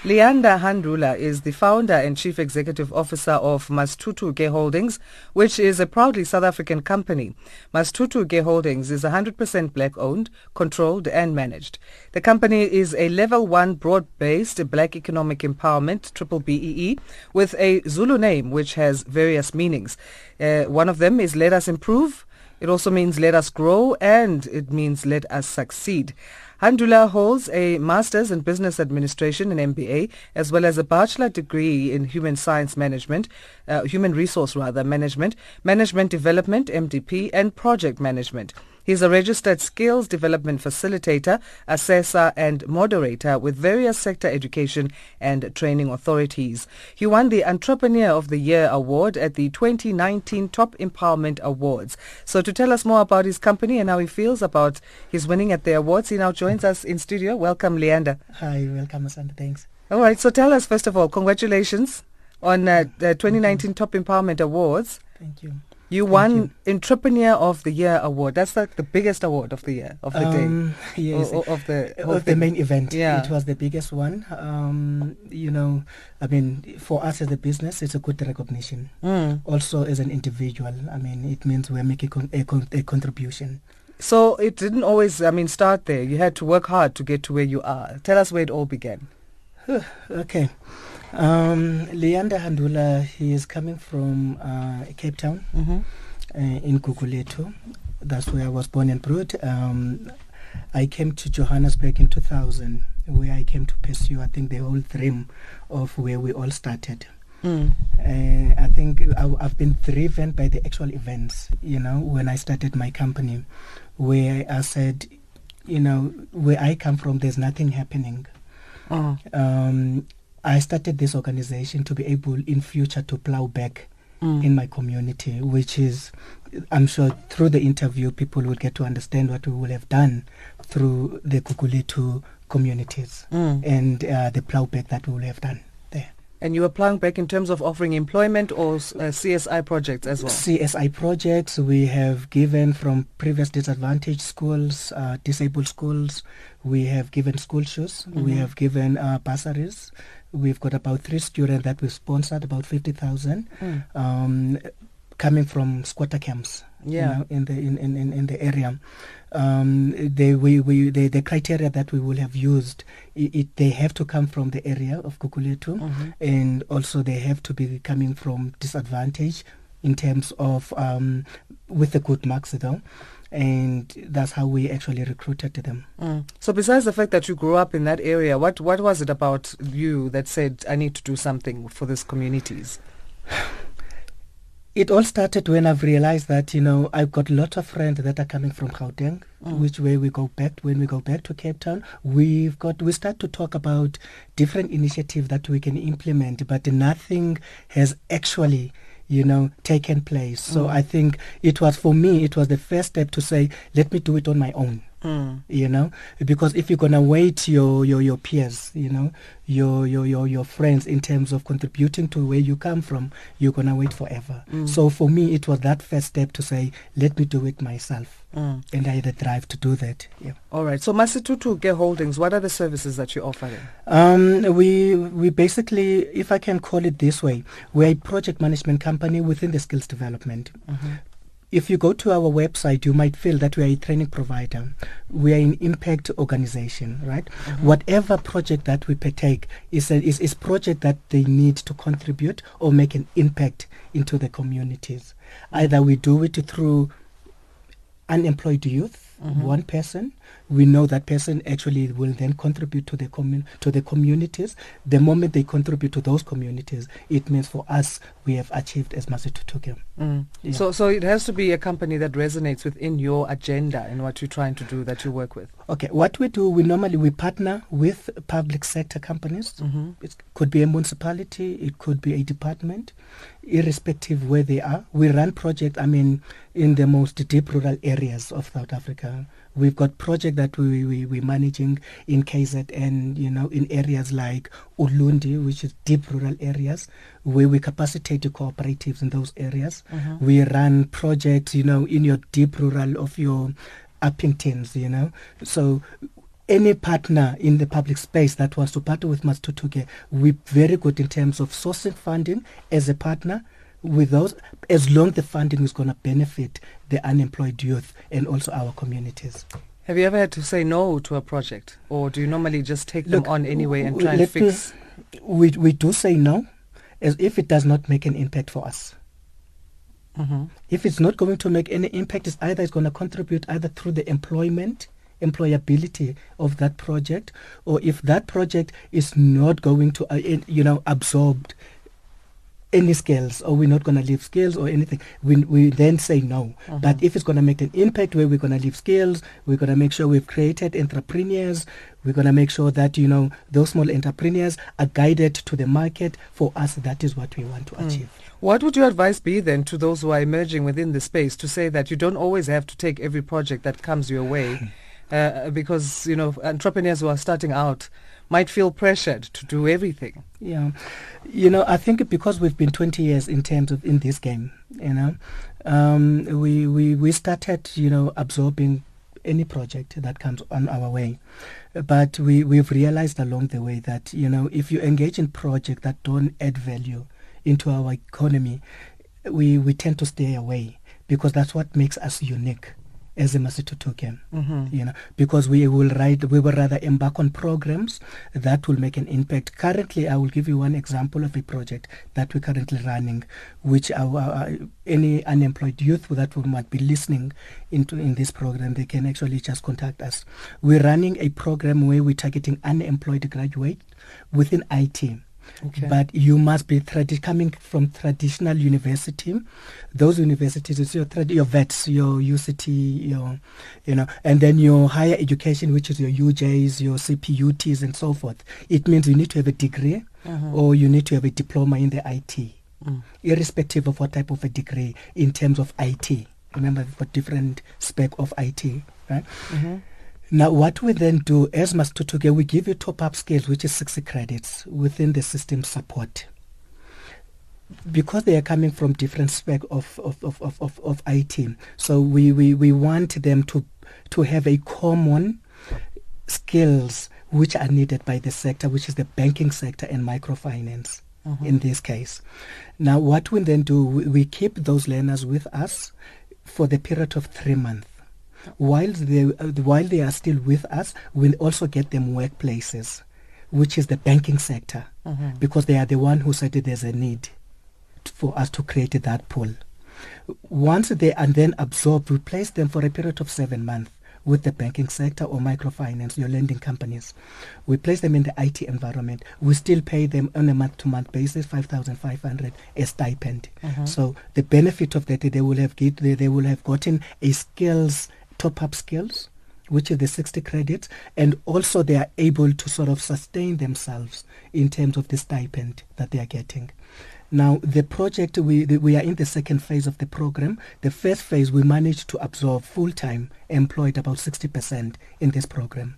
Liyanda Handula is the founder and chief executive officer of Mastutuke Holdings, which is a proudly South African company. Mastutuke Holdings is 100% black-owned, controlled and managed. The company is a level 1 broad-based black economic empowerment, BBEE, with a Zulu name which has various meanings. One of them is Let Us Improve. It also means let us grow, and it means let us succeed. Handula holds a Master's in Business Administration and MBA, as well as a bachelor degree in Human Resource Management, Management Development, MDP, and Project Management. He is a registered skills development facilitator, assessor, and moderator with various sector education and training authorities. He won the Entrepreneur of the Year award at the 2019 Top Empowerment Awards. So to tell us more about his company and how he feels about his winning at the awards, he now joins us in studio. Welcome, Liyanda. Hi, welcome, Asante. Thanks. All right, so tell us, first of all, congratulations on the 2019 Top Empowerment Awards. Thank you. You won Entrepreneur of the Year award. That's like the biggest award of the year, of the day. Yes, of the main event. Yeah. It was the biggest one. For us as a business, it's a good recognition. Also, as an individual, it means we're making a contribution. So it didn't always, start there. You had to work hard to get to where you are. Tell us where it all began. Okay. Liyanda Handula, he is coming from Cape Town, in Gugulethu. That's where I was born and brought. I came to Johannesburg in 2000, where I came to pursue, I think, the whole dream of where we all started. I think I've been driven by the actual events, when I started my company, where I said, where I come from, there's nothing happening. I started this organization to be able in future to plow back in my community, which is, I'm sure through the interview people will get to understand what we will have done through the Gugulethu communities and the plow back that we will have done there. And you were plowing back in terms of offering employment or CSI projects as well? CSI projects we have given from previous disadvantaged schools, disabled schools. We have given school shoes. We have given bursaries. We've got about 3 students that we sponsored, about 50,000, coming from squatter camps. In the area. The criteria that we will have used, they have to come from the area of Gugulethu, and also they have to be coming from disadvantage in terms of with the good marks though. And that's how we actually recruited them. So besides the fact that you grew up in that area, what was it about you that said, I need to do something for these communities? It all started when I've realized that, I've got a lot of friends that are coming from Gauteng, which way we go back. When we go back to Cape Town, we start to talk about different initiatives that we can implement, but nothing has actually taken place. So I think it was the first step to say, let me do it on my own. Because if you're gonna wait your peers, your friends in terms of contributing to where you come from, you're gonna wait forever. So for me, it was that first step to say, let me do it myself. And I had the drive to do that. Yeah. All right. So Mastutuke Holdings, what are the services that you offer? We basically, if I can call it this way, we're a project management company within the skills development. If you go to our website, you might feel that we are a training provider. We are an impact organization, right? Whatever project that we partake is project that they need to contribute or make an impact into the communities. Either we do it through unemployed youth, one person. We know that person actually will then contribute to the communities. The moment they contribute to those communities, it means for us we have achieved as Mastutuke. So it has to be a company that resonates within your agenda and what you're trying to do, that you work with. Okay, what we do, we partner with public sector companies. It could be a municipality, it could be a department, irrespective where they are. We run projects, in the most deep rural areas of South Africa. We've got projects that we're managing in KZN, in areas like Ulundi, which is deep rural areas, where we capacitate the cooperatives in those areas. We run projects, in your deep rural of your Uppingtons, So any partner in the public space that wants to partner with Masitutuke, we're very good in terms of sourcing funding as a partner with those, as long the funding is going to benefit the unemployed youth and also our communities. Have you ever had to say no to a project, or do you normally just take them on anyway and try and fix? We do say no, as if it does not make an impact for us. Mm-hmm. If it's not going to make any impact, it's going to contribute either through the employability of that project, or if that project is not going to, absorb any skills, or we're not going to leave skills or anything, we then say no. Mm-hmm. But if it's going to make an impact where we're going to leave skills, we're going to make sure we've created entrepreneurs, we're going to make sure that, those small entrepreneurs are guided to the market. For us, that is what we want to achieve. What would your advice be then to those who are emerging within the space, to say that you don't always have to take every project that comes your way? Because, entrepreneurs who are starting out might feel pressured to do everything. Yeah. I think because we've been 20 years in this game, we started, absorbing any project that comes on our way. But we've realized along the way that, if you engage in projects that don't add value into our economy, we tend to stay away, because that's what makes us unique as a Masitutuke, because we will rather embark on programs that will make an impact. Currently, I will give you one example of a project that we're currently running, which any unemployed youth that might be listening in this program, they can actually just contact us. We're running a program where we're targeting unemployed graduates within IT. Okay. But you must be coming from traditional university. Those universities is your VETs, your UCT, and then your higher education, which is your UJs, your CPUTs, and so forth. It means you need to have a degree, or you need to have a diploma in the IT, irrespective of what type of a degree in terms of IT. Remember, we've got different spec of IT, right? Mm-hmm. Now, what we then do as Masitutuke, we give you top-up skills, which is 60 credits within the system support. Because they are coming from different spec of IT, so we want them to have a common skills which are needed by the sector, which is the banking sector and microfinance in this case. Now, what we then do, we keep those learners with us for the period of 3 months. While they are still with us, we'll also get them workplaces, which is the banking sector, because they are the one who said that there's a need for us to create that pool. Once they are then absorbed, we place them for a period of 7 months with the banking sector or microfinance, your lending companies. We place them in the IT environment. We still pay them on a month-to-month basis, 5,500 a stipend. So the benefit of that, they will have gotten a skills, top-up skills, which is the 60 credits, and also they are able to sort of sustain themselves in terms of the stipend that they are getting. Now, the project, we are in the second phase of the program. The first phase, we managed to absorb full-time employed about 60% in this program.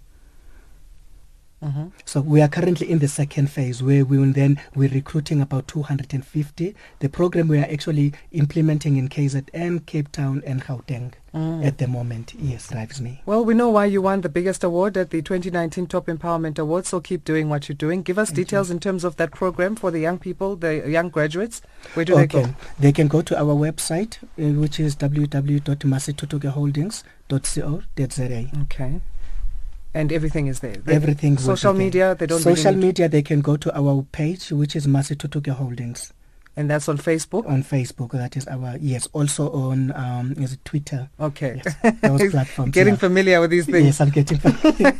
So we are currently in the second phase, where we're recruiting about 250. The program we are actually implementing in KZN, Cape Town, and Gauteng at the moment. Yes, drives me. Well, we know why you won the biggest award at the 2019 Top Empowerment Awards, so keep doing what you're doing. Give us details in terms of that program for the young people, the young graduates. Where do they go? They can go to our website, which is www.masitutukeholdings.co.za. Okay. And everything is there. Everything. Social media, they don't. Social media, they can go to our page, which is Masitutuke Holdings. And that's on Facebook? On Facebook, that is our, yes. Also on is it Twitter. Okay. Yes, those platforms. Getting familiar with these things. Yes, I'm getting familiar.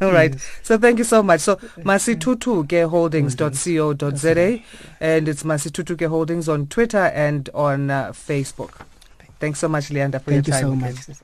All right. Yes. So thank you so much. So masitutukeholdings.co.za, and it's Masitutuke Holdings on Twitter and on Facebook. Thanks so much, Liyanda, for your time. Thank you so much.